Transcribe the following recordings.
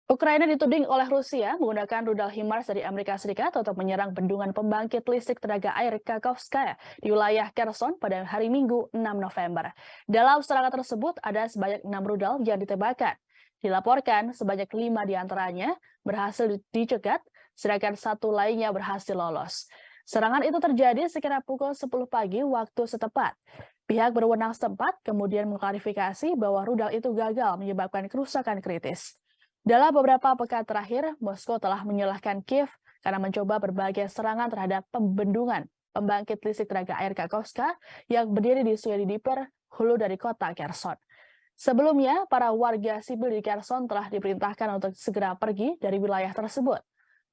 Ukraina dituding oleh Rusia menggunakan rudal HIMARS dari Amerika Serikat untuk menyerang bendungan pembangkit listrik tenaga air Kakhovskaya di wilayah Kherson pada hari Minggu 6 November. Dalam serangan tersebut ada sebanyak 6 rudal yang ditembakkan. Dilaporkan sebanyak 5 diantaranya berhasil dicegat, sedangkan satu lainnya berhasil lolos. Serangan itu terjadi sekitar pukul 10 pagi waktu setempat. Pihak berwenang setempat kemudian mengklarifikasi bahwa rudal itu gagal menyebabkan kerusakan kritis. Dalam beberapa pekan terakhir, Moskow telah menyalahkan Kiev karena mencoba berbagai serangan terhadap pembendungan pembangkit listrik tenaga air Kakhovska yang berdiri di Sungai Dnieper, hulu dari kota Kherson. Sebelumnya, para warga sipil di Kherson telah diperintahkan untuk segera pergi dari wilayah tersebut.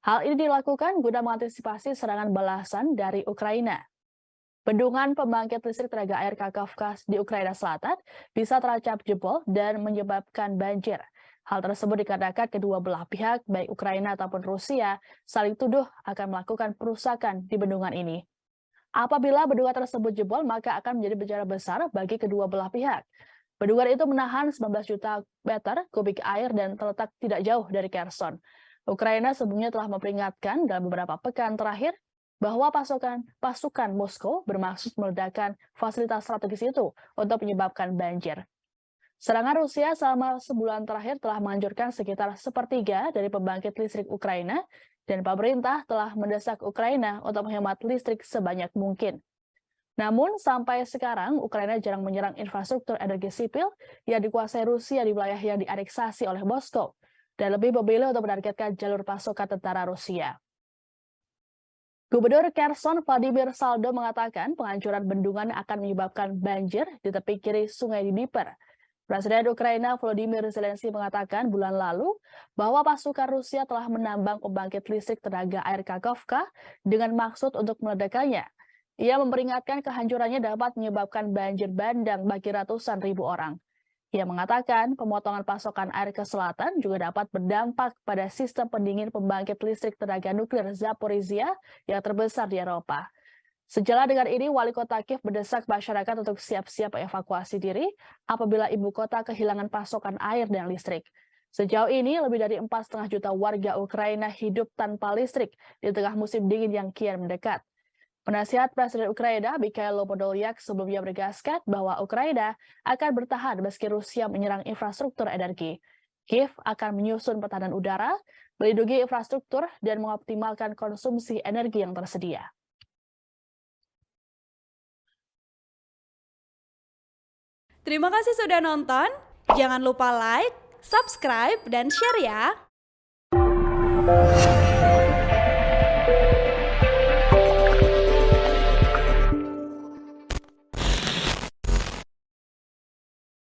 Hal ini dilakukan guna mengantisipasi serangan balasan dari Ukraina. Bendungan pembangkit listrik tenaga air Kakhovka di Ukraina Selatan bisa terancam jebol dan menyebabkan banjir. Hal tersebut dikarenakan kedua belah pihak, baik Ukraina ataupun Rusia, saling tuduh akan melakukan perusakan di bendungan ini. Apabila bendungan tersebut jebol, maka akan menjadi bencana besar bagi kedua belah pihak. Bendungan itu menahan 19 juta meter kubik air dan terletak tidak jauh dari Kherson. Ukraina sebelumnya telah memperingatkan dalam beberapa pekan terakhir bahwa pasukan Moskow bermaksud meledakkan fasilitas strategis itu untuk menyebabkan banjir. Serangan Rusia selama sebulan terakhir telah menghancurkan sekitar sepertiga dari pembangkit listrik Ukraina, dan pemerintah telah mendesak Ukraina untuk menghemat listrik sebanyak mungkin. Namun, sampai sekarang, Ukraina jarang menyerang infrastruktur energi sipil yang dikuasai Rusia di wilayah yang dianeksasi oleh Moskow, dan lebih memilih untuk menargetkan jalur pasokan tentara Rusia. Gubernur Kherson Vladimir Saldo mengatakan penghancuran bendungan akan menyebabkan banjir di tepi kiri Sungai Dnieper. Presiden Ukraina Volodymyr Zelensky mengatakan bulan lalu bahwa pasukan Rusia telah menambang pembangkit listrik tenaga air Kakhovka dengan maksud untuk meledakannya. Ia memperingatkan kehancurannya dapat menyebabkan banjir bandang bagi ratusan ribu orang. Ia mengatakan pemotongan pasokan air ke selatan juga dapat berdampak pada sistem pendingin pembangkit listrik tenaga nuklir Zaporizhia yang terbesar di Eropa. Sejalan dengan ini, Wali Kota Kiev mendesak masyarakat untuk siap-siap evakuasi diri apabila ibu kota kehilangan pasokan air dan listrik. Sejauh ini, lebih dari 4,5 juta warga Ukraina hidup tanpa listrik di tengah musim dingin yang kian mendekat. Penasihat Presiden Ukraina, Mikhailo Podolyak, sebelumnya menegaskan bahwa Ukraina akan bertahan meski Rusia menyerang infrastruktur energi. Kiev akan menyusun pertahanan udara, melindungi infrastruktur, dan mengoptimalkan konsumsi energi yang tersedia. Terima kasih sudah nonton. Jangan lupa like, subscribe, dan share ya.